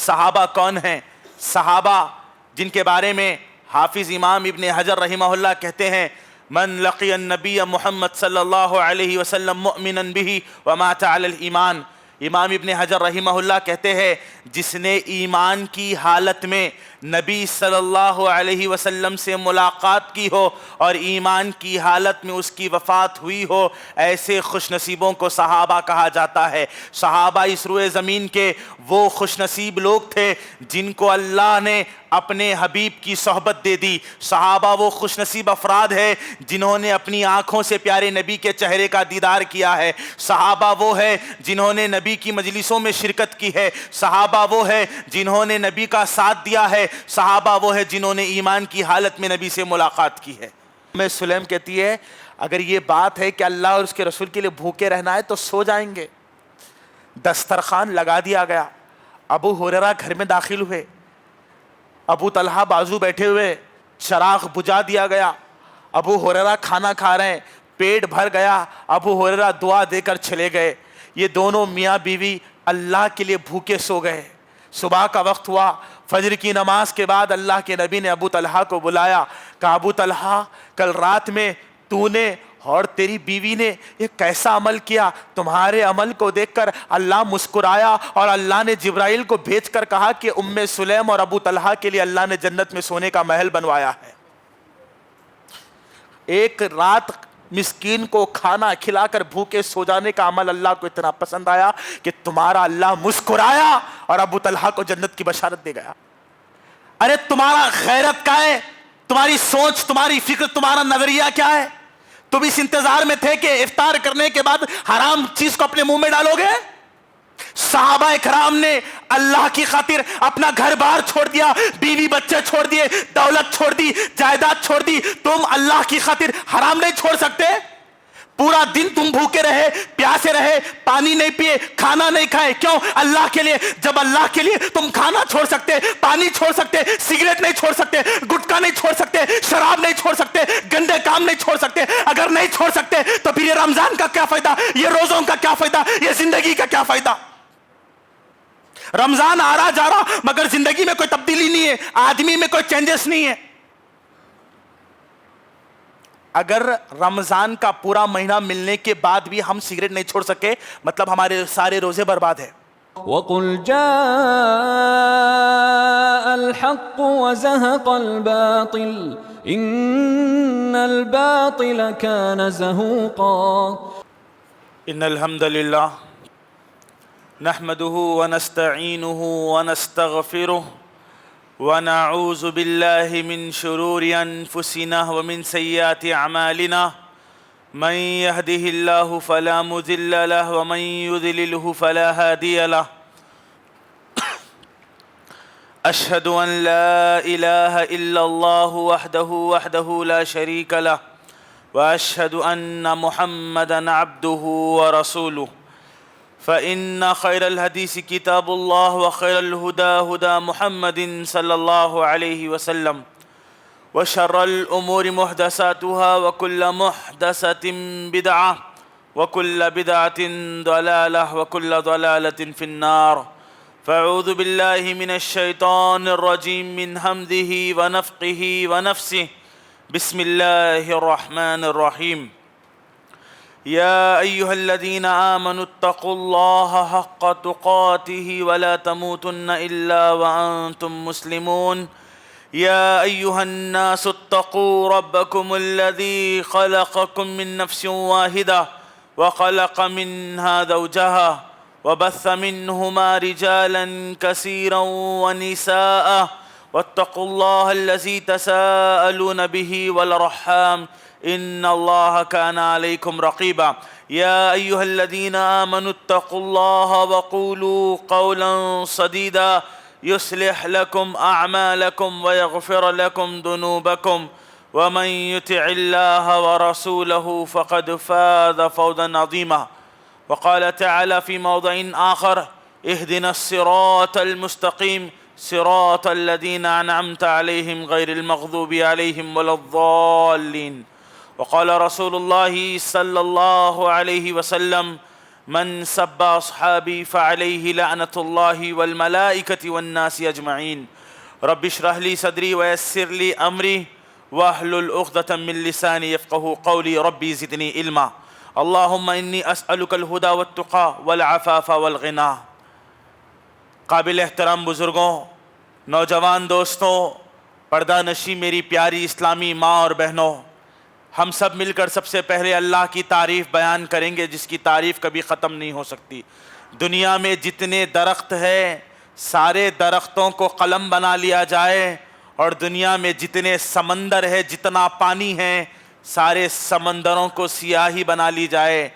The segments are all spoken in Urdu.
صحابہ کون ہیں؟ صحابہ جن کے بارے میں حافظ امام ابن حجر رحمہ اللہ کہتے ہیں من لقی النبی محمد صلی اللہ علیہ وسلم مؤمنا به ومات علی الایمان. امام ابن حجر رحمہ اللہ کہتے ہیں جس نے ایمان کی حالت میں نبی صلی اللہ علیہ وسلم سے ملاقات کی ہو اور ایمان کی حالت میں اس کی وفات ہوئی ہو، ایسے خوش نصیبوں کو صحابہ کہا جاتا ہے. صحابہ اس روئے زمین کے وہ خوش نصیب لوگ تھے جن کو اللہ نے اپنے حبیب کی صحبت دے دی. صحابہ وہ خوش نصیب افراد ہے جنہوں نے اپنی آنکھوں سے پیارے نبی کے چہرے کا دیدار کیا ہے. صحابہ وہ ہے جنہوں نے نبی کی مجلسوں میں شرکت کی ہے. صحابہ وہ ہے جنہوں نے نبی کا ساتھ دیا ہے. صحابہ وہ ہے جنہوں نے ایمان کی حالت میں نبی سے ملاقات کی ہے. میں سلیم کہتی ہے اگر یہ بات ہے کہ اللہ اور اس کے رسول کے لیے بھوکے رہنا ہے تو سو جائیں گے. دسترخوان لگا دیا گیا، ابو ہریرہ گھر میں داخل ہوئے، ابو طلحہ بازو بیٹھے ہوئے، چراغ بجھا دیا گیا، ابو ہریرہ کھانا کھا رہے ہیں، پیٹ بھر گیا، ابو ہریرہ دعا دے کر چلے گئے. یہ دونوں میاں بیوی اللہ کے لیے بھوکے سو گئے. صبح کا وقت ہوا، فجر کی نماز کے بعد اللہ کے نبی نے ابو طلحہ کو بلایا، کہا ابو طلحہ کل رات میں تو نے اور تیری بیوی نے یہ کیسا عمل کیا؟ تمہارے عمل کو دیکھ کر اللہ مسکرایا اور اللہ نے جبرائیل کو بھیج کر کہا کہ ام سلیم اور ابو طلحہ کے لیے اللہ نے جنت میں سونے کا محل بنوایا ہے. ایک رات مسکین کو کھانا کھلا کر بھوکے سو جانے کا عمل اللہ کو اتنا پسند آیا کہ تمہارا اللہ مسکرایا اور ابو طلحہ کو جنت کی بشارت دے گیا. ارے تمہارا غیرت کیا ہے؟ تمہاری سوچ، تمہاری فکر، تمہارا نظریہ کیا ہے؟ تم اس انتظار میں تھے کہ افطار کرنے کے بعد حرام چیز کو اپنے منہ میں ڈالو گے؟ صحابہ کرام نے اللہ کی خاطر اپنا گھر بار چھوڑ دیا، بیوی بچے چھوڑ دیے، دولت چھوڑ دی، جائیداد چھوڑ دی. تم اللہ کی خاطر حرام نہیں چھوڑ سکتے؟ پورا دن تم بھوکے رہے، پیاسے رہے، پانی نہیں پیے، کھانا نہیں کھائے، کیوں؟ اللہ کے لیے. جب اللہ کے لیے تم کھانا چھوڑ سکتے، پانی چھوڑ سکتے، سگریٹ نہیں چھوڑ سکتے، گٹکا نہیں چھوڑ سکتے، شراب نہیں چھوڑ سکتے، گندے کام نہیں چھوڑ سکتے، اگر نہیں چھوڑ سکتے تو پھر یہ رمضان کا کیا فائدہ؟ یہ روزوں کا کیا فائدہ؟ یہ زندگی کا کیا فائدہ؟ رمضان آ رہا جا رہا مگر زندگی میں کوئی تبدیلی نہیں ہے، آدمی میں کوئی چینجز نہیں ہے. اگر رمضان کا پورا مہینہ ملنے کے بعد بھی ہم سگریٹ نہیں چھوڑ سکے مطلب ہمارے سارے روزے برباد ہیں. وَقُلْ جَاءَ الْحَقُّ وَزَهَقَ الْبَاطِلُ إِنَّ الْبَاطِلَ كَانَ زَهُوقًا. ان الحمد للہ نحمده ونستعینه ونستغفره ونعوذ باللہ من شرور انفسنا ومن سیئات اعمالنا من يهده الله فلا مضل له ومن يضلله فلا هادي له. اشهد ان لا اله الا الله وحده لا شريك له واشهد ان محمدا عبده ورسوله. فإن خير الحديث كتاب الله وخير الهدى هدى محمد صلى الله عليه وسلم وشر الأمور محدثاتها وكل محدثة بدعة وكل بدعة ضلالة وكل ضلالة في النار. فأعوذ بالله من الشيطان الرجيم من همزه ونفقه ونفسه. بسم الله الرحمن الرحيم. يا أيها الذين آمنوا اتقوا الله حق تقاته ولا تموتن إلا وأنتم مسلمون. يا أيها الناس اتقوا ربكم الذي خلقكم من نفس واحدة وخلق منها زوجها وبث منهما رجالا كثيرا ونساء واتقوا الله الذي تساءلون به والأرحام إن الله كان عليكم رقيبا. يا أيها الذين آمنوا اتقوا الله وقولوا قولا سديدا يصلح لكم أعمالكم ويغفر لكم ذنوبكم ومن يطع الله ورسوله فقد فاز فوزا عظيما. وقال تعالى في موضع آخر اهدنا الصراط المستقيم صراط الذين أنعمت عليهم غير المغضوب عليهم ولا الضالين. وقال رسول الله صلى الله عليه وسلم من سب أصحابي فعليه لعنة الله والملائكة والناس أجمعين رب اشرح لي صدري ويسر لي أمري واحلل عقدة من لساني يفقهوا قولي ربي زدني علما اللهم إني أسألك الهدى والتقى والعفاف والغنى. قابل احترام بزرگوں، نوجوان دوستوں، پردہ نشی میری پیاری اسلامی ماں اور بہنوں، ہم سب مل کر سب سے پہلے اللہ کی تعریف بیان کریں گے جس کی تعریف کبھی ختم نہیں ہو سکتی. دنیا میں جتنے درخت ہیں سارے درختوں کو قلم بنا لیا جائے اور دنیا میں جتنے سمندر ہے، جتنا پانی ہے، سارے سمندروں کو سیاہی بنا لی جائے،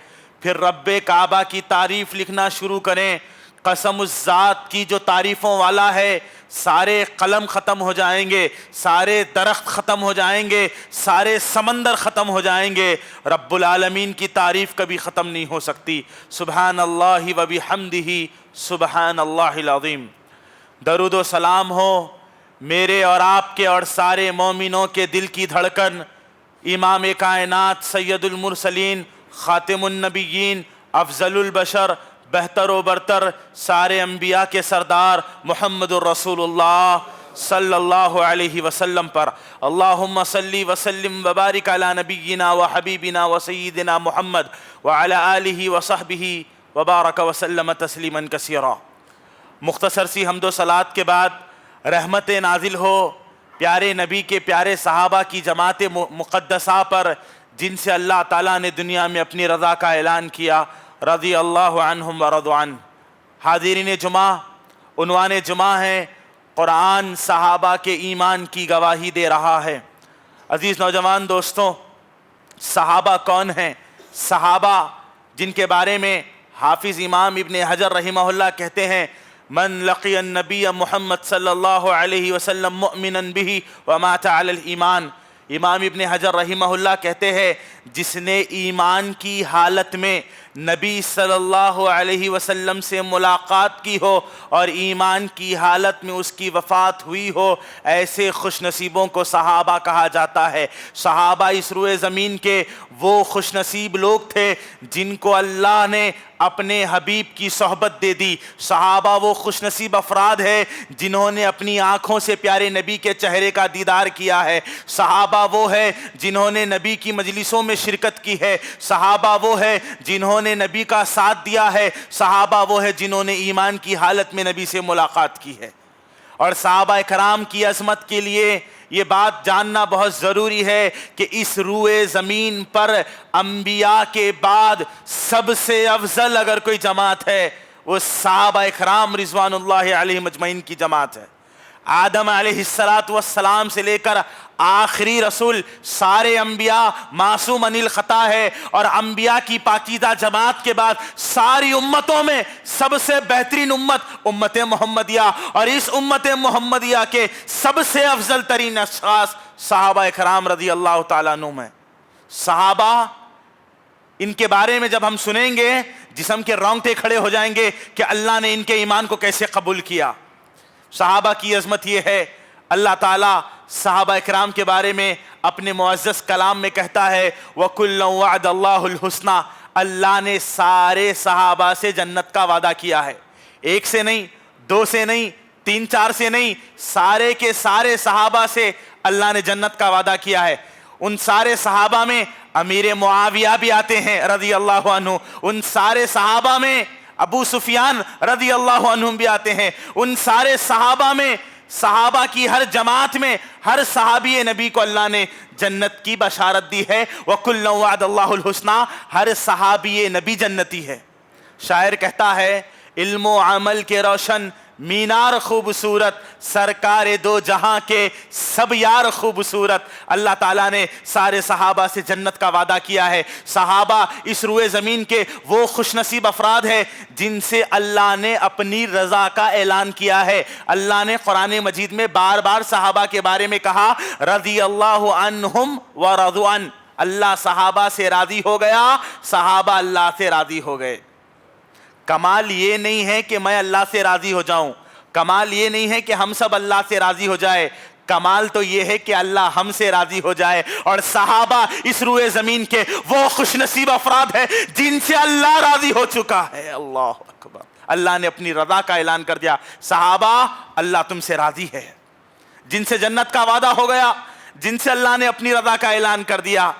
پھر رب کعبہ کی تعریف لکھنا شروع کریں، قسم اس ذات کی جو تعریفوں والا ہے، سارے قلم ختم ہو جائیں گے، سارے درخت ختم ہو جائیں گے، سارے سمندر ختم ہو جائیں گے، رب العالمین کی تعریف کبھی ختم نہیں ہو سکتی. سبحان اللہ و بحمدہ سبحان اللہ العظیم. درود و سلام ہو میرے اور آپ کے اور سارے مومنوں کے دل کی دھڑکن، امام کائنات، سید المرسلین، خاتم النبیین، افضل البشر، بہتر و برتر سارے انبیاء کے سردار محمد الرسول اللہ صلی اللہ علیہ وسلم پر. اللہم صلی وسلم وبارک علی نبینا و حبیبنا و سیدنا محمد وعلی آلہ وصحبہ وبارک وسلم تسلیما کثیرا. مختصر سی حمد و صلوات کے بعد رحمت نازل ہو پیارے نبی کے پیارے صحابہ کی جماعت مقدسہ پر جن سے اللہ تعالیٰ نے دنیا میں اپنی رضا کا اعلان کیا، رضی اللہ عنہم ورضوا عنہ. حاضرین جمعہ، عنوان جمعہ ہے قرآن صحابہ کے ایمان کی گواہی دے رہا ہے. عزیز نوجوان دوستوں، صحابہ کون ہیں؟ صحابہ جن کے بارے میں حافظ امام ابن حجر رحمہ اللہ کہتے ہیں من لقی النبی محمد صلی اللہ علیہ وسلم مؤمنا به ومات علی الایمان. امام ابن حجر رحمہ اللہ کہتے ہیں جس نے ایمان کی حالت میں نبی صلی اللہ علیہ وسلم سے ملاقات کی ہو اور ایمان کی حالت میں اس کی وفات ہوئی ہو، ایسے خوش نصیبوں کو صحابہ کہا جاتا ہے. صحابہ اس روئے زمین کے وہ خوش نصیب لوگ تھے جن کو اللہ نے اپنے حبیب کی صحبت دے دی. صحابہ وہ خوش نصیب افراد ہیں جنہوں نے اپنی آنکھوں سے پیارے نبی کے چہرے کا دیدار کیا ہے. صحابہ وہ ہے جنہوں نے نبی کی مجلسوں میں شرکت کی ہے. صحابہ وہ ہے جنہوں نے نبی کا ساتھ دیا ہے. صحابہ وہ ہے جنہوں نے ایمان کی حالت میں نبی سے ملاقات کی ہے. اور صحابہ کرام کی عظمت کے لیے یہ بات جاننا بہت ضروری ہے کہ اس روئے زمین پر انبیاء کے بعد سب سے افضل اگر کوئی جماعت ہے وہ صحابہ کرام رضوان اللہ علیہم اجمعین کی جماعت ہے. آدم علیہ السلام سے لے کر آخری رسول سارے انبیاء معصوم عن الخطا ہے، اور انبیاء کی پاکیزہ جماعت کے بعد ساری امتوں میں سب سے بہترین امت محمدیہ، اور اس امت محمدیہ کے سب سے افضل ترین اشخاص صحابہ کرام رضی اللہ تعالیٰ عنہم ہیں. صحابہ ان کے بارے میں جب ہم سنیں گے جسم کے رونگٹے کھڑے ہو جائیں گے کہ اللہ نے ان کے ایمان کو کیسے قبول کیا. صحابہ کی عظمت یہ ہے، اللہ تعالیٰ صحابہ اکرام کے بارے میں اپنے معزز کلام میں کہتا ہے وَكُلًّا وَعَدَ اللَّهُ الْحُسْنَى. اللہ نے سارے صحابہ سے جنت کا وعدہ کیا ہے، ایک سے نہیں، دو سے نہیں، تین چار سے نہیں، سارے کے سارے صحابہ سے اللہ نے جنت کا وعدہ کیا ہے. ان سارے صحابہ میں امیر معاویہ بھی آتے ہیں رضی اللہ عنہ، ان سارے صحابہ میں ابو سفیان رضی اللہ عنہ بھی آتے ہیں. ان سارے صحابہ میں، صحابہ کی ہر جماعت میں ہر صحابی نبی کو اللہ نے جنت کی بشارت دی ہے. وَكُلًّا وَعَدَ اللَّهُ الْحُسْنَى. ہر صحابی نبی جنتی ہے. شاعر کہتا ہے علم و عمل کے روشن مینار خوبصورت، سرکار دو جہاں کے سب یار خوبصورت. اللہ تعالیٰ نے سارے صحابہ سے جنت کا وعدہ کیا ہے. صحابہ اس روئے زمین کے وہ خوش نصیب افراد ہیں جن سے اللہ نے اپنی رضا کا اعلان کیا ہے. اللہ نے قرآن مجید میں بار بار صحابہ کے بارے میں کہا رضی اللہ عنہم ورضوا عنہ. اللہ صحابہ سے راضی ہو گیا، صحابہ اللہ سے راضی ہو گئے. کمال یہ نہیں ہے کہ میں اللہ سے راضی ہو جاؤں، کمال یہ نہیں ہے کہ ہم سب اللہ سے راضی ہو جائے. کمال تو یہ ہے کہ اللہ ہم سے راضی ہو جائے، اور صحابہ اس روئے زمین کے وہ خوش نصیب افراد ہیں جن سے اللہ راضی ہو چکا ہے۔ اللہ اکبر، اللہ نے اپنی رضا کا اعلان کر دیا، صحابہ اللہ تم سے راضی ہے، جن سے جنت کا وعدہ ہو گیا، جن سے اللہ نے اپنی رضا کا اعلان کر دیا۔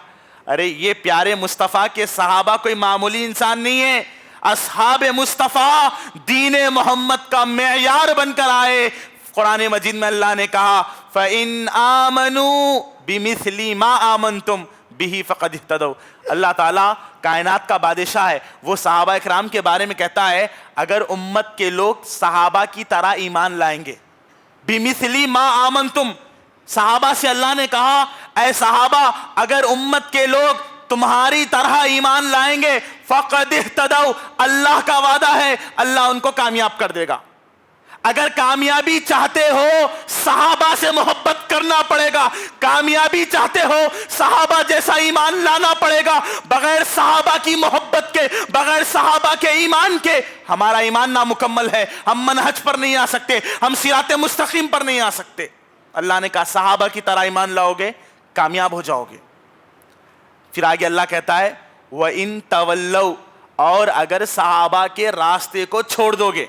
ارے یہ پیارے مصطفیٰ کے صحابہ کوئی معمولی انسان نہیں ہے، اصحاب مصطفیٰ دین محمد کا معیار بن کر آئے۔ قرآن مجید میں اللہ نے کہا فَإِنْ آمَنُوا بِمِثْلِ مَا آمَنْتُمْ بِهِ فَقَدْ اهْتَدَوْا۔ اللہ تعالیٰ کائنات کا بادشاہ ہے، وہ صحابہ اکرام کے بارے میں کہتا ہے اگر امت کے لوگ صحابہ کی طرح ایمان لائیں گے، بِمِثْلِ مَا آمَنْتُمْ، صحابہ سے اللہ نے کہا اے صحابہ اگر امت کے لوگ تمہاری طرح ایمان لائیں گے فَقَدْ اهْتَدَوْا، اللہ کا وعدہ ہے اللہ ان کو کامیاب کر دے گا۔ اگر کامیابی چاہتے ہو صحابہ سے محبت کرنا پڑے گا، کامیابی چاہتے ہو صحابہ جیسا ایمان لانا پڑے گا۔ بغیر صحابہ کی محبت کے، بغیر صحابہ کے ایمان کے ہمارا ایمان نامکمل ہے، ہم منہج پر نہیں آ سکتے، ہم صراط مستقیم پر نہیں آ سکتے۔ اللہ نے کہا صحابہ کی طرح ایمان لاؤ گے کامیاب ہو جاؤ گے۔ پھر آگے اللہ کہتا ہے وَإِن تَوَلَّوْا، اور اگر صحابہ کے راستے کو چھوڑ دو گے،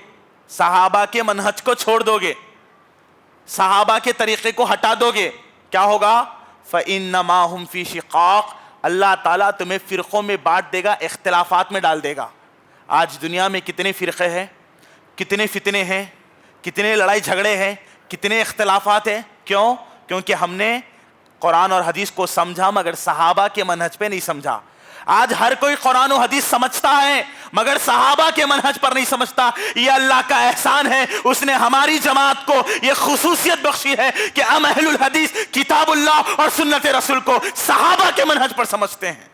صحابہ کے منہج کو چھوڑ دو گے، صحابہ کے طریقے کو ہٹا دو گے، کیا ہوگا؟ فَإِنَّمَا هُمْ فِي شِقَاقٍ، اللہ تعالیٰ تمہیں فرقوں میں بانٹ دے گا، اختلافات میں ڈال دے گا۔ آج دنیا میں کتنے فرقے ہیں، کتنے فتنے ہیں، کتنے لڑائی جھگڑے ہیں، کتنے اختلافات ہیں۔ کیوں؟ کیونکہ ہم نے قرآن اور حدیث کو سمجھا مگر صحابہ کے منہج پہ نہیں سمجھا۔ آج ہر کوئی قرآن و حدیث سمجھتا ہے مگر صحابہ کے منہج پر نہیں سمجھتا۔ یہ اللہ کا احسان ہے، اس نے ہماری جماعت کو یہ خصوصیت بخشی ہے کہ ہم اہل الحدیث کتاب اللہ اور سنت رسول کو صحابہ کے منہج پر سمجھتے ہیں۔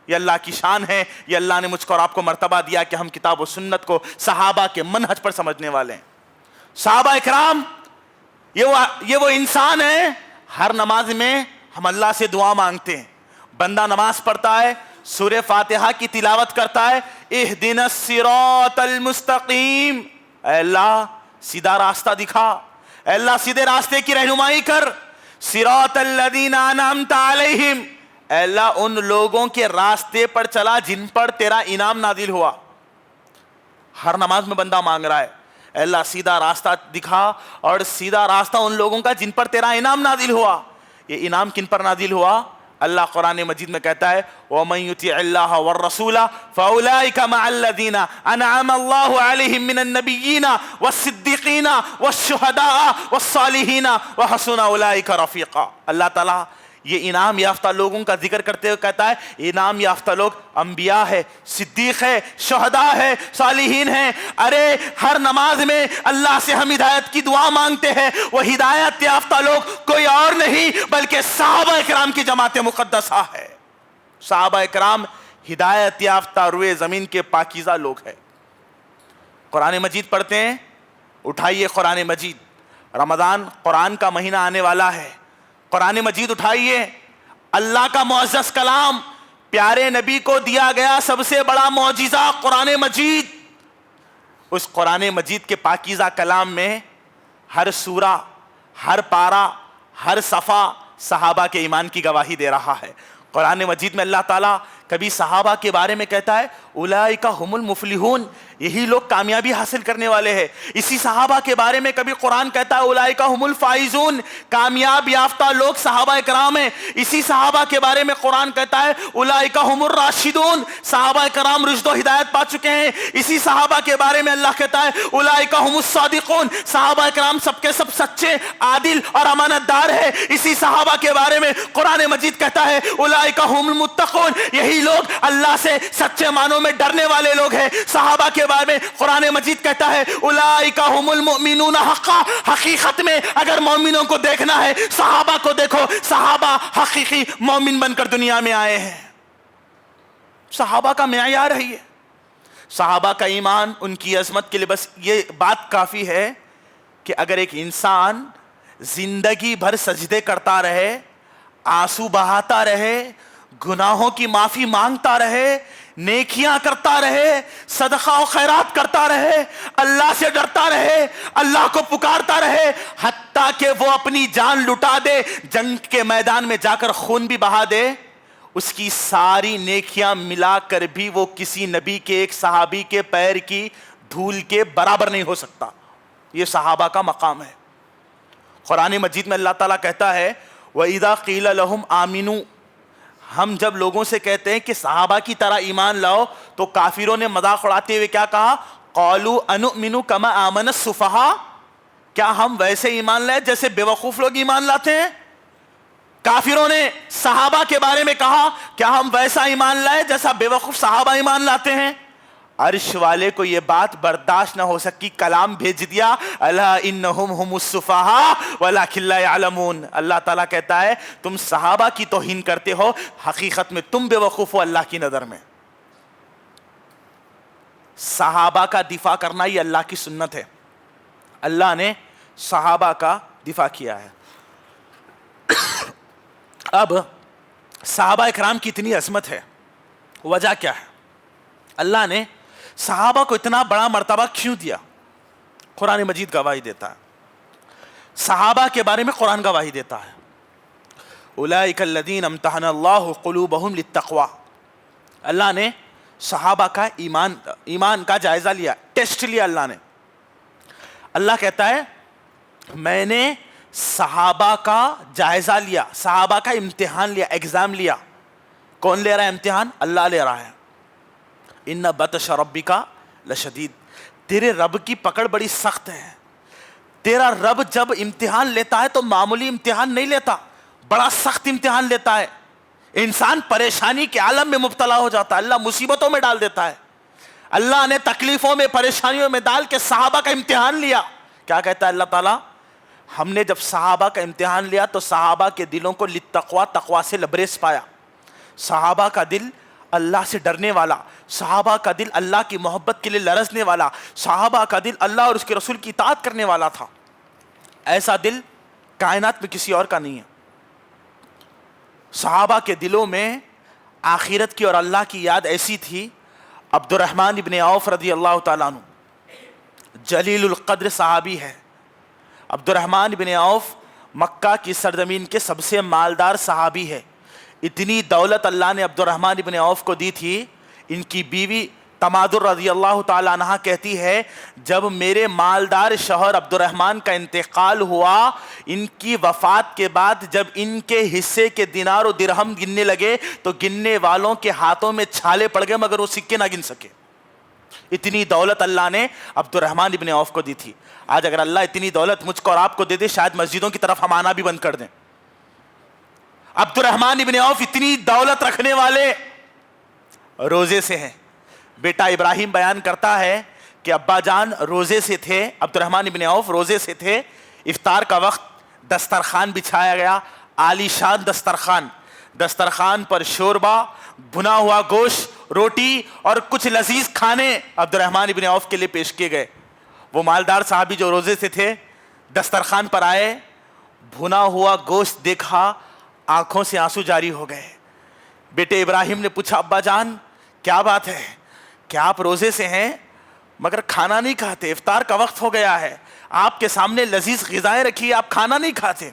یہ اللہ کی شان ہے، یہ اللہ نے مجھ کو اور آپ کو مرتبہ دیا کہ ہم کتاب و سنت کو صحابہ کے منہج پر سمجھنے والے ہیں۔ صحابہ اکرام یہ وہ انسان ہیں، ہر نماز میں ہم اللہ سے دعا مانگتے ہیں۔ بندہ نماز پڑھتا ہے، سورہ فاتحہ کی تلاوت کرتا ہے، اہدنا الصراط المستقیم، اے اللہ سیدھا راستہ دکھا، اے اللہ سیدھے راستے کی رہنمائی کر، صراط الذین انعمت علیہم، اے اللہ ان لوگوں کے راستے پر چلا جن پر تیرا انعام نازل ہوا۔ ہر نماز میں بندہ مانگ رہا ہے اے اللہ سیدھا راستہ دکھا، اور سیدھا راستہ ان لوگوں کا جن پر تیرا انعام نازل ہوا۔ یہ انعام کن پر نازل ہوا؟ اللہ قرآن مجید میں کہتا ہے وَمَن يُطِعِ اللَّهَ وَالرَّسُولَ فَأُولَٰئِكَ مَعَ الَّذِينَ أَنْعَمَ اللَّهُ عَلَيْهِم مِّنَ النَّبِيِّينَ وَالصِّدِّيقِينَ وَالشُّهَدَاءِ وَالصَّالِحِينَ وَحَسُنَ أُولَٰئِكَ رَفِيقًا۔ اللہ تعالیٰ یہ انعام یافتہ لوگوں کا ذکر کرتے ہوئے کہتا ہے انعام یافتہ لوگ انبیاء ہے، صدیق ہے، شہداء ہے، صالحین ہیں۔ ارے ہر نماز میں اللہ سے ہم ہدایت کی دعا مانگتے ہیں، وہ ہدایت یافتہ لوگ کوئی اور نہیں بلکہ صحابہ اکرام کی جماعت مقدسہ ہے۔ صحابہ اکرام ہدایت یافتہ روئے زمین کے پاکیزہ لوگ ہیں۔ قرآن مجید پڑھتے ہیں، اٹھائیے قرآن مجید، رمضان قرآن کا مہینہ آنے والا ہے، قرآن مجید اٹھائیے، اللہ کا معزز کلام، پیارے نبی کو دیا گیا سب سے بڑا معجزہ قرآن مجید۔ اس قرآن مجید کے پاکیزہ کلام میں ہر سورہ، ہر پارہ، ہر صفحہ صحابہ کے ایمان کی گواہی دے رہا ہے۔ قرآن مجید میں اللہ تعالیٰ کبھی صحابہ کے بارے میں کہتا ہے اولئک هم المفلحون، یہی لوگ کامیابی حاصل کرنے والے ہیں۔ اسی صحابہ کے بارے میں کبھی قرآن کہتا ہے اولئک هم الفائزون، کامیاب یافتہ لوگ صحابہ اکرام ہیں۔ اسی صحابہ کے بارے میں قرآن کہتا ہے اولئک هم الراشدون، صحابہ کرام رشد و ہدایت پا چکے ہیں۔ اسی صحابہ کے بارے میں اللہ کہتا ہے اولئک هم الصادقون، صحابہ کرام سب کے سب سچے، عادل اور امانت دار ہے۔ اسی صحابہ کے بارے میں قرآن مجید کہتا ہے اولئک هم المتقون، یہی لوگ اللہ سے سچے معنوں میں ڈرنے والے لوگ ہیں۔ صحابہ کے بارے میں قرآن مجید کہتا ہے اولئک هم المؤمنون حقا، حقیقت میں اگر مومنوں کو دیکھنا ہے صحابہ کو دیکھو، صحابہ حقیقی مومن بن کر دنیا میں آئے ہیں۔ صحابہ کا معیار ہے یہ، صحابہ کا ایمان، ان کی عظمت کے لیے بس یہ بات کافی ہے کہ اگر ایک انسان زندگی بھر سجدے کرتا رہے، آنسو بہاتا رہے، گناہوں کی معافی مانگتا رہے، نیکیاں کرتا رہے، صدقہ و خیرات کرتا رہے، اللہ سے ڈرتا رہے، اللہ کو پکارتا رہے، حتیٰ کہ وہ اپنی جان لٹا دے، جنگ کے میدان میں جا کر خون بھی بہا دے، اس کی ساری نیکیاں ملا کر بھی وہ کسی نبی کے ایک صحابی کے پیر کی دھول کے برابر نہیں ہو سکتا۔ یہ صحابہ کا مقام ہے۔ قرآن مجید میں اللہ تعالیٰ کہتا ہے وَإِذَا قِيلَ لَهُمْ آمِنُوا، ہم جب لوگوں سے کہتے ہیں کہ صحابہ کی طرح ایمان لاؤ، تو کافروں نے مذاق اڑاتے ہوئے کیا کہا؟ قَالُوا أَنُؤْمِنُ كَمَا آمَنَ السُّفَهَاءُ، کیا ہم ویسے ایمان لائے جیسے بے وقوف لوگ ایمان لاتے ہیں؟ کافروں نے صحابہ کے بارے میں کہا کیا ہم ویسا ایمان لائے جیسا بے وقوف صحابہ ایمان لاتے ہیں؟ عرش والے کو یہ بات برداشت نہ ہو سکی، کلام بھیج دیا، الا انہم ہم السفہاء ولکن لا یعلمون۔ اللہ تعالیٰ کہتا ہے تم صحابہ کی توہین کرتے ہو، حقیقت میں تم بے وقوف ہو اللہ کی نظر میں۔ صحابہ کا دفاع کرنا یہ اللہ کی سنت ہے، اللہ نے صحابہ کا دفاع کیا ہے۔ اب صحابہ اکرام کی اتنی عظمت ہے، وجہ کیا ہے؟ اللہ نے صحابہ کو اتنا بڑا مرتبہ کیوں دیا؟ قرآن مجید گواہی دیتا ہے، صحابہ کے بارے میں قرآن گواہی دیتا ہے، اولئک الذین امتحن اللہ قلوبہم للتقوی۔ اللہ نے صحابہ کا ایمان کا جائزہ لیا، ٹیسٹ لیا اللہ نے۔ اللہ کہتا ہے میں نے صحابہ کا جائزہ لیا، صحابہ کا امتحان لیا، ایگزام لیا۔ کون لے رہا ہے امتحان؟ اللہ لے رہا ہے۔ ان بطش ربک لشدید، تیرے رب کی پکڑ بڑی سخت ہے۔ تیرا رب جب امتحان لیتا ہے تو معمولی امتحان نہیں لیتا، بڑا سخت امتحان لیتا ہے۔ انسان پریشانی کے عالم میں مبتلا ہو جاتا ہے، اللہ مصیبتوں میں ڈال دیتا ہے۔ اللہ نے تکلیفوں میں، پریشانیوں میں ڈال کے صحابہ کا امتحان لیا۔ کیا کہتا ہے اللہ تعالیٰ؟ ہم نے جب صحابہ کا امتحان لیا تو صحابہ کے دلوں کو للتقوی، تقوی سے لبریز پایا۔ صحابہ کا دل اللہ سے ڈرنے والا، صحابہ کا دل اللہ کی محبت کے لیے لرزنے والا، صحابہ کا دل اللہ اور اس کے رسول کی اطاعت کرنے والا تھا۔ ایسا دل کائنات میں کسی اور کا نہیں ہے۔ صحابہ کے دلوں میں آخرت کی اور اللہ کی یاد ایسی تھی۔ عبد الرحمن ابن عوف رضی اللہ تعالیٰ عنہ جلیل القدر صحابی ہے۔ عبد الرحمن ابن عوف مکہ کی سرزمین کے سب سے مالدار صحابی ہے۔ اتنی دولت اللہ نے عبد الرحمن ابن عوف کو دی تھی، ان کی بیوی تمادر رضی اللہ تعالیٰ عنہ کہتی ہے جب میرے مالدار شوہر عبد الرحمن کا انتقال ہوا، ان کی وفات کے بعد جب ان کے حصے کے دینار و درہم گننے لگے تو گننے والوں کے ہاتھوں میں چھالے پڑ گئے مگر وہ سکے نہ گن سکے۔ اتنی دولت اللہ نے عبد الرحمن ابن عوف کو دی تھی۔ آج اگر اللہ اتنی دولت مجھ کو اور آپ کو دے دے، شاید مسجدوں کی طرف ہم آنا بھی بند کر دیں۔ عبد الرحمن ابن عوف اتنی دولت رکھنے والے روزے سے ہیں۔ بیٹا ابراہیم بیان کرتا ہے کہ ابا جان روزے سے تھے، عبد الرحمن ابن عوف روزے سے تھے۔ افطار کا وقت دسترخوان بچھایا گیا، عالی شان دسترخوان، دسترخوان پر شوربہ، بھنا ہوا گوشت، روٹی اور کچھ لذیذ کھانے عبد الرحمن ابن عوف کے لیے پیش کیے گئے۔ وہ مالدار صحابی جو روزے سے تھے دسترخوان پر آئے، بھنا ہوا گوشت دیکھا، آنکھوں سے آنسو جاری ہو گئے۔ بیٹے ابراہیم نے پوچھا ابا جان کیا بات ہے، کیا آپ روزے سے ہیں مگر کھانا نہیں کھاتے؟ افطار کا وقت ہو گیا ہے، آپ کے سامنے لذیذ غذائیں رکھی، آپ کھانا نہیں کھاتے؟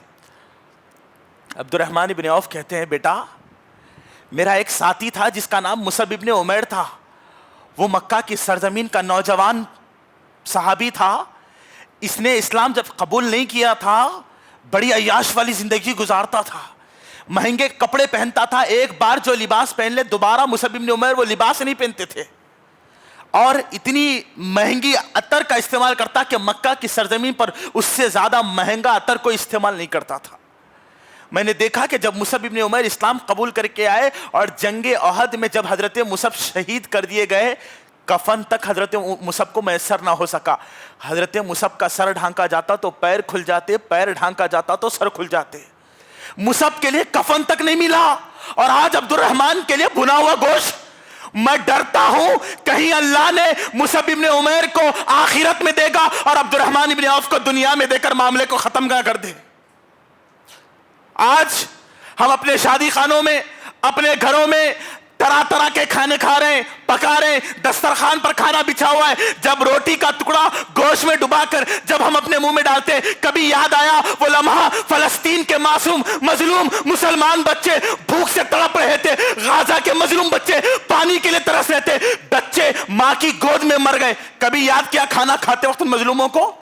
عبد الرحمن ابن عوف کہتے ہیں بیٹا میرا ایک ساتھی تھا جس کا نام مصعب ابن عمیر تھا، وہ مکہ کی سرزمین کا نوجوان صحابی تھا۔ اس نے اسلام جب قبول نہیں کیا تھا بڑی عیاش والی زندگی گزارتا تھا، مہنگے کپڑے پہنتا تھا، ایک بار جو لباس پہن لے دوبارہ مصعب ابن عمیر وہ لباس نہیں پہنتے تھے، اور اتنی مہنگی عطر کا استعمال کرتا کہ مکہ کی سرزمین پر اس سے زیادہ مہنگا عطر کوئی استعمال نہیں کرتا تھا۔ میں نے دیکھا کہ جب مصعب ابن عمیر اسلام قبول کر کے آئے اور جنگ احد میں جب حضرت مصعب شہید کر دیے گئے، کفن تک حضرت مصعب کو میسر نہ ہو سکا۔ حضرت مصعب کا سر ڈھانکا جاتا تو پیر کھل جاتے، پیر ڈھانکا جاتا تو سر کھل جاتے۔ مصعب کے لیے کفن تک نہیں ملا، اور آج عبد الرحمن کے لیے بھنا ہوا گوشت۔ میں ڈرتا ہوں کہیں اللہ نے مصعب ابن عمیر کو آخرت میں دے گا اور عبد الرحمن ابن عوف کو دنیا میں دے کر معاملے کو ختم نہ کر دے۔ آج ہم اپنے شادی خانوں میں اپنے گھروں میں طرح طرح کے کھانے کھا رہے ہیں، پکا رہے ہیں، دسترخوان پر کھانا بچھا ہوا ہے، جب روٹی کا ٹکڑا گوشت میں ڈبا کر جب ہم اپنے منہ میں ڈالتے ہیں، کبھی یاد آیا وہ لمحہ فلسطین کے معصوم مظلوم مسلمان بچے بھوک سے تڑپ رہے تھے، غازہ کے مظلوم بچے پانی کے لیے ترس رہے تھے، بچے ماں کی گود میں مر گئے، کبھی یاد کیا کھانا کھاتے وقت ان مظلوموں کو؟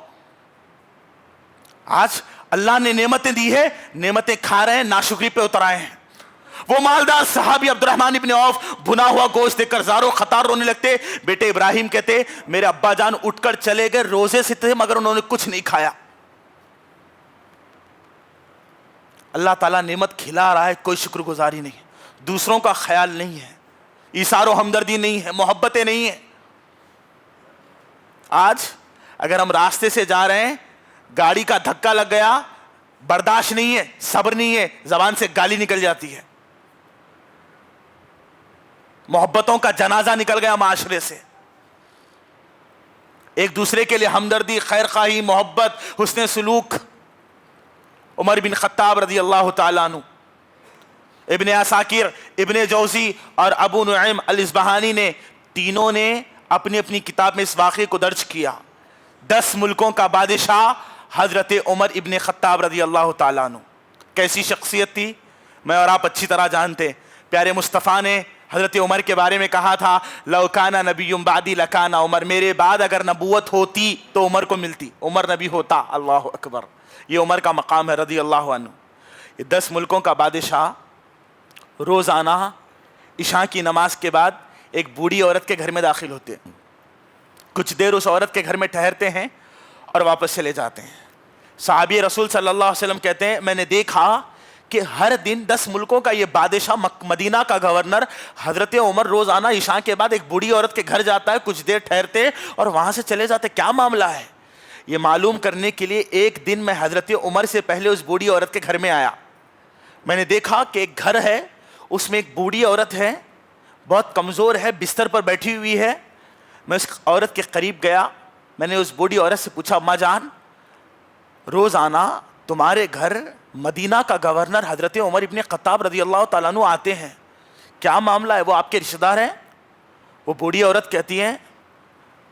آج اللہ نے نعمتیں دی ہے، نعمتیں کھا رہے ہیں، ناشکری پہ اتر آئے ہیں۔ وہ مالدار صحابی عبدالرحمن ابن عوف بھنا ہوا گوشت دیکھ کر زاروں خطار رونے لگتے، بیٹے ابراہیم کہتے میرے ابا جان اٹھ کر چلے گئے، روزے سے تھے مگر انہوں نے کچھ نہیں کھایا۔ اللہ تعالیٰ نعمت کھلا رہا ہے، کوئی شکر گزاری نہیں، دوسروں کا خیال نہیں ہے، ایثار و ہمدردی نہیں ہے، محبتیں نہیں ہیں۔ آج اگر ہم راستے سے جا رہے ہیں، گاڑی کا دھکا لگ گیا، برداشت نہیں ہے، صبر نہیں ہے، زبان سے گالی نکل جاتی ہے، محبتوں کا جنازہ نکل گیا معاشرے سے۔ ایک دوسرے کے لیے ہمدردی، خیر خواہی، محبت، حسن سلوک۔ عمر بن خطاب رضی اللہ تعالیٰ عنہ، ابن عساکر، ابن جوزی اور ابو نعیم الاصبہانی نے تینوں نے اپنی اپنی کتاب میں اس واقعے کو درج کیا۔ 10 ملکوں کا بادشاہ حضرت عمر ابن خطاب رضی اللہ تعالیٰ عنہ، کیسی شخصیت تھی میں اور آپ اچھی طرح جانتے ہیں۔ پیارے مصطفیٰ نے حضرت عمر کے بارے میں کہا تھا لو کان نبی بعدی لکان عمر، میرے بعد اگر نبوت ہوتی تو عمر کو ملتی، عمر نبی ہوتا۔ اللہ اکبر، یہ عمر کا مقام ہے رضی اللہ عنہ۔ یہ 10 ملکوں کا بادشاہ روزانہ عشاء کی نماز کے بعد ایک بوڑھی عورت کے گھر میں داخل ہوتے ہیں، کچھ دیر اس عورت کے گھر میں ٹھہرتے ہیں اور واپس چلے جاتے ہیں۔ صحابی رسول صلی اللہ علیہ وسلم کہتے ہیں میں نے دیکھا کہ ہر دن 10 ملکوں کا یہ بادشاہ مدینہ کا گورنر حضرت عمر روزانہ عشاء کے بعد ایک بوڑھی عورت کے گھر جاتا ہے، کچھ دیر ٹھہرتے اور وہاں سے چلے جاتے، کیا معاملہ ہے؟ یہ معلوم کرنے کے لیے ایک دن میں حضرت عمر سے پہلے اس بوڑھی عورت کے گھر میں آیا، میں نے دیکھا کہ ایک گھر ہے، اس میں ایک بوڑھی عورت ہے، بہت کمزور ہے، بستر پر بیٹھی ہوئی ہے۔ میں اس عورت کے قریب گیا، میں نے اس بوڑھی عورت سے پوچھا اماں جان روزانہ تمہارے گھر مدینہ کا گورنر حضرت عمر ابن خطاب رضی اللہ تعالیٰ عنہ آتے ہیں، کیا معاملہ ہے؟ وہ آپ کے رشتہ دار ہیں؟ وہ بوڑھی عورت کہتی ہے